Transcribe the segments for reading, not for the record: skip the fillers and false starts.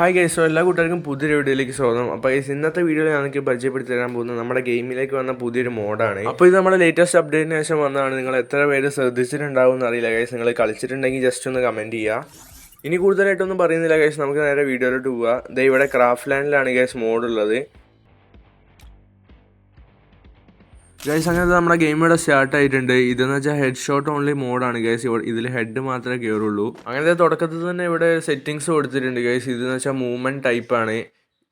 Hi guys, എല്ലാ കൂട്ടുകാർക്കും പുതിയൊരു വീഡിയോയിലേക്ക് സ്വാഗതം. അപ്പോൾ ഇന്നത്തെ വീഡിയോയിൽ ഞങ്ങൾക്ക് പരിചയപ്പെടുത്തി തരാൻ പോകുന്നത് നമ്മുടെ ഗെയിമിലേക്ക് വന്ന പുതിയൊരു മോഡാണ്. അപ്പോൾ ഇത് നമ്മുടെ ലേറ്റസ്റ്റ് അപ്ഡേറ്റിന് ശേഷം വന്നതാണ്. നിങ്ങൾ എത്ര പേര് ശ്രദ്ധിച്ചിട്ടുണ്ടാവും എന്നറിയില്ല ഗൈസ്. നിങ്ങൾ കളിച്ചിട്ടുണ്ടെങ്കിൽ ജസ്റ്റ് ഒന്ന് കമൻറ്റ് ചെയ്യുക. ഇനി കൂടുതലായിട്ടൊന്നും പറയുന്നില്ല ഗൈസ്, നമുക്ക് നേരെ വീഡിയോയിലോട്ട് പോവുക. ദേ ഇവിടെ ക്രാഫ്റ്റ് ലാൻഡിലാണ് ഗൈസ് മോഡുള്ളത്. ഗൈസ് അങ്ങനത്തെ നമ്മുടെ ഗെയിം ഇവിടെ സ്റ്റാർട്ട് ആയിട്ടുണ്ട്. ഇതെന്ന് വെച്ചാൽ ഹെഡ് ഷോട്ട് ഓൺലി മോഡാണ് ഗൈസ്. ഇതിൽ ഹെഡ് മാത്രമേ കയറുള്ളൂ. അങ്ങനത്തെ തുടക്കത്തിൽ തന്നെ ഇവിടെ സെറ്റിങ്സ് കൊടുത്തിട്ടുണ്ട് ഗൈസ്. ഇതെന്ന് വെച്ചാൽ മൂവ്മെൻറ്റ് ടൈപ്പാണ്.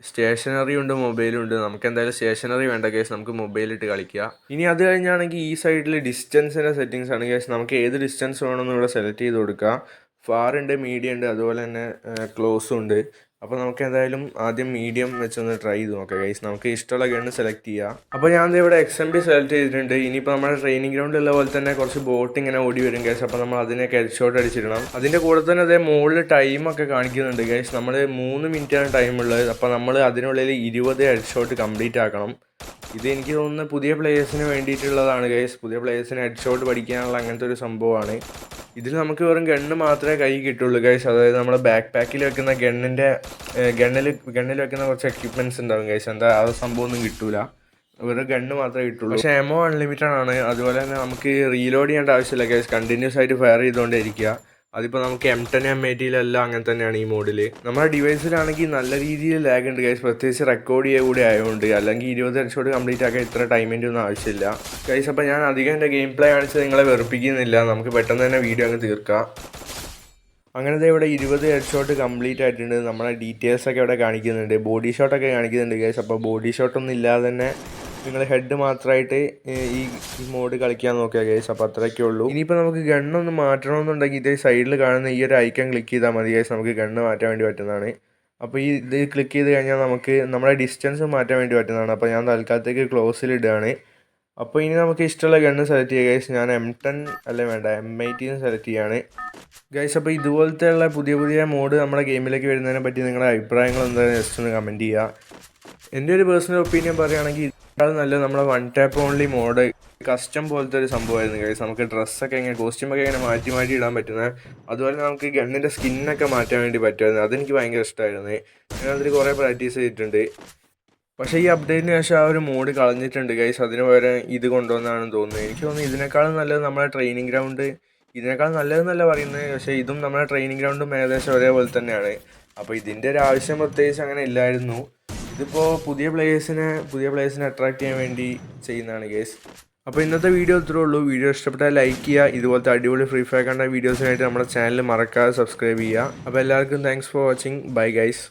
സ്റ്റേഷനറി ഉണ്ട്, മൊബൈലും ഉണ്ട്. നമുക്ക് എന്തായാലും സ്റ്റേഷനറി വേണ്ട ഗൈസ്, നമുക്ക് മൊബൈലിട്ട് കളിക്കുക. ഇനി അത് കഴിഞ്ഞാണെങ്കിൽ ഈ സൈഡിൽ ഡിസ്റ്റൻസിൻ്റെ സെറ്റിങ്സ് ആണ് ഗൈസ്. നമുക്ക് ഏത് ഡിസ്റ്റൻസ് വേണമെന്ന് ഇവിടെ സെലക്ട് ചെയ്ത് കൊടുക്കുക. ഫാർ ഉണ്ട്, മീഡിയം ഉണ്ട്, അതുപോലെ തന്നെ ക്ലോസും ഉണ്ട്. അപ്പോൾ നമുക്ക് എന്തായാലും ആദ്യം മീഡിയം വെച്ചൊന്ന് ട്രൈ ചെയ്ത് നോക്കാം ഗൈസ്. നമുക്ക് ഇഷ്ടമുള്ള ഗണ്ണ് സെലക്ട് ചെയ്യുക. അപ്പോൾ ഞാൻ ഇവിടെ XMP സെലക്ട് ചെയ്തിട്ടുണ്ട്. ഇനിയിപ്പോൾ നമ്മുടെ ട്രെയിനിങ് ഗ്രൗണ്ടിലുള്ള പോലെ തന്നെ കുറച്ച് ബോട്ട് ഇങ്ങനെ ഓടി വരും ഗൈസ്. അപ്പോൾ നമ്മൾ അതിനൊക്കെ ഹെഡ് ഷോട്ട് അടിച്ചിടണം. അതിൻ്റെ കൂടെ തന്നെ അതേ മുകളിൽ ടൈമൊക്കെ കാണിക്കുന്നുണ്ട് ഗൈസ്. നമ്മൾ 3 മിനിറ്റാണ് ടൈമുള്ളത്. അപ്പോൾ നമ്മൾ അതിനുള്ളിൽ 20 ഹെഡ് ഷോട്ട് കംപ്ലീറ്റ് ആക്കണം. ഇത് എനിക്ക് തോന്നുന്നു പുതിയ പ്ലേയേഴ്സിന് വേണ്ടിയിട്ടുള്ളതാണ് ഗൈസ്. പുതിയ പ്ലേയേഴ്സിന് ഹെഡ് ഷോട്ട് പഠിക്കാനുള്ള അങ്ങനത്തെ ഒരു സംഭവമാണ്. ഇതിൽ നമുക്ക് വെറും ഗണ്ണ് മാത്രമേ കൈ കിട്ടുള്ളൂ ഗൈസ്. അതായത് നമ്മുടെ ബാക്ക് പാക്കിൽ വെക്കുന്ന ഗണ്ണിൽ വെക്കുന്ന കുറച്ച് എക്യുപ്മെൻറ്റ്സ് ഉണ്ടാവും ഗൈസ്. എന്താ ആ സംഭവമൊന്നും കിട്ടൂല, വെറും ഗണ്ണ് മാത്രമേ കിട്ടുള്ളൂ. പക്ഷേ എമോ അൺലിമിറ്റഡ് ആണ്. അതുപോലെ തന്നെ നമുക്ക് റീലോഡ് ചെയ്യേണ്ട ആവശ്യമില്ല ഗൈസ്. കണ്ടിന്യൂസ് ആയിട്ട് ഫയർ ചെയ്തുകൊണ്ടേ ഇരിക്കുക. അതിപ്പോൾ നമുക്ക് M10 M80 അങ്ങനെ തന്നെയാണ് ഈ മോഡിൽ. നമ്മുടെ ഡിവൈസിലാണെങ്കിൽ നല്ല രീതിയിൽ ലാഗ് ഉണ്ട് ഗൈസ്, പ്രത്യേകിച്ച് റെക്കോർഡ് ചെയ്യുക കൂടി ആയതുകൊണ്ട്. അല്ലെങ്കിൽ 20 ഹെഡ് ഷോട്ട് കംപ്ലീറ്റ് ആക്കാൻ ഇത്ര ടൈമിൻ്റെ ഒന്നും ആവശ്യമില്ല ഗൈസ്. അപ്പോൾ ഞാൻ അധികം എൻ്റെ ഗെയിം പ്ലേ കാണിച്ച് നിങ്ങളെ വെറുപ്പിക്കുന്നില്ല. നമുക്ക് പെട്ടെന്ന് തന്നെ വീഡിയോ അങ്ങ് തീർക്കാം. അങ്ങനത്തെ ഇവിടെ 20 ഹെഡ് ഷോട്ട് കംപ്ലീറ്റ് ആയിട്ടുണ്ട്. നമ്മുടെ ഡീറ്റെയിൽസൊക്കെ ഇവിടെ കാണിക്കുന്നുണ്ട്, ബോഡി ഷോട്ടൊക്കെ കാണിക്കുന്നുണ്ട് ഗൈസ്. അപ്പോൾ ബോഡി ഷോട്ടൊന്നും ഇല്ലാതെ തന്നെ നിങ്ങൾ ഹെഡ് മാത്രമായിട്ട് ഈ മോഡ് കളിക്കാൻ നോക്കുക ഗൈസ്. അപ്പോൾ അത്രയൊക്കെ ഉള്ളൂ. ഇനിയിപ്പോൾ നമുക്ക് ഗണ്ണൊന്ന് മാറ്റണമെന്നുണ്ടെങ്കിൽ ഇതേ സൈഡിൽ കാണുന്ന ഈ ഒരു ഐക്കൺ ക്ലിക്ക് ചെയ്താൽ മതി ഗൈസ്. നമുക്ക് ഗണ്ണ് മാറ്റാൻ വേണ്ടി പറ്റുന്നതാണ്. അപ്പോൾ ഇത് ക്ലിക്ക് ചെയ്ത് കഴിഞ്ഞാൽ നമുക്ക് നമ്മുടെ ഡിസ്റ്റൻസ് മാറ്റാൻ വേണ്ടി പറ്റുന്നതാണ്. അപ്പോൾ ഞാൻ തൽക്കാലത്തേക്ക് ക്ലോസിലിടുകയാണ്. അപ്പോൾ ഇനി നമുക്ക് ഇഷ്ടമുള്ള ഗണ്ണ് സെലക്ട് ചെയ്യുക ഗൈസ്. ഞാൻ M10 അല്ലേ വേണ്ട M80 സെലക്ട് ചെയ്യുകയാണ് ഗൈസ്. അപ്പോൾ ഇതുപോലത്തെ ഉള്ള പുതിയ മോഡ് നമ്മുടെ ഗെയിമിലേക്ക് വരുന്നതിനെ പറ്റി നിങ്ങളുടെ അഭിപ്രായങ്ങൾ എന്താണെന്ന് ജസ്റ്റ് ഒന്ന് കമൻറ്റ് ചെയ്യുക. എൻ്റെ ഒരു പേഴ്സണൽ ഒപ്പീനിയൻ പറയുകയാണെങ്കിൽ അത് നല്ല നമ്മുടെ 1 ടാപ്പ് ഓൺലി മോഡ് കസ്റ്റം പോലത്തെ ഒരു സംഭവമായിരുന്നു ഗൈസ്. നമുക്ക് ഡ്രസ്സൊക്കെ ഇങ്ങനെ കോസ്റ്റ്യൂമൊക്കെ ഇങ്ങനെ മാറ്റി ഇടാൻ പറ്റുന്നത്. അതുപോലെ നമുക്ക് ഗണ്ണിൻ്റെ സ്കിന്നൊക്കെ മാറ്റാൻ വേണ്ടി പറ്റുമായിരുന്നു. അതെനിക്ക് ഭയങ്കര ഇഷ്ടമായിരുന്നു. ഞാനതിൽ കുറേ പ്രാക്ടീസ് ചെയ്തിട്ടുണ്ട്. പക്ഷേ ഈ അപ്ഡേറ്റിന് ശേഷം ആ ഒരു മോഡ് കളഞ്ഞിട്ടുണ്ട് ഗൈസ്. അതിന് പകരം ഇത് കൊണ്ടുവന്നാണെന്ന് തോന്നുന്നത്. എനിക്ക് തോന്നുന്നു ഇതിനേക്കാളും നല്ലത് നമ്മുടെ ട്രെയിനിങ് ഗ്രൗണ്ട്. ഇതിനേക്കാൾ നല്ലതെന്നല്ല പറയുന്നത്, പക്ഷേ ഇതും നമ്മുടെ ട്രെയിനിങ് ഗ്രൗണ്ടും ഏകദേശം ഒരേപോലെ തന്നെയാണ്. അപ്പോൾ ഇതിൻ്റെ ഒരു ആവശ്യം പ്രത്യേകിച്ച് അങ്ങനെ ഇല്ലായിരുന്നു. ഇതിപ്പോൾ പുതിയ പ്ലേയേഴ്സിനെ അട്രാക്റ്റ് ചെയ്യാൻ വേണ്ടി ചെയ്യുന്നതാണ് ഗൈസ്. അപ്പോൾ ഇന്നത്തെ വീഡിയോ ഇത്രേ ഉള്ളൂ. വീഡിയോ ഇഷ്ടപ്പെട്ടാൽ ലൈക്ക് ചെയ്യുക. ഇതുപോലത്തെ അടിപൊളി ഫ്രീ ഫയർ കണ്ട വീഡിയോസിനായിട്ട് നമ്മുടെ ചാനൽ മറക്കാതെ സബ്സ്ക്രൈബ് ചെയ്യുക. അപ്പോൾ എല്ലാവർക്കും thanks for watching. Bye guys.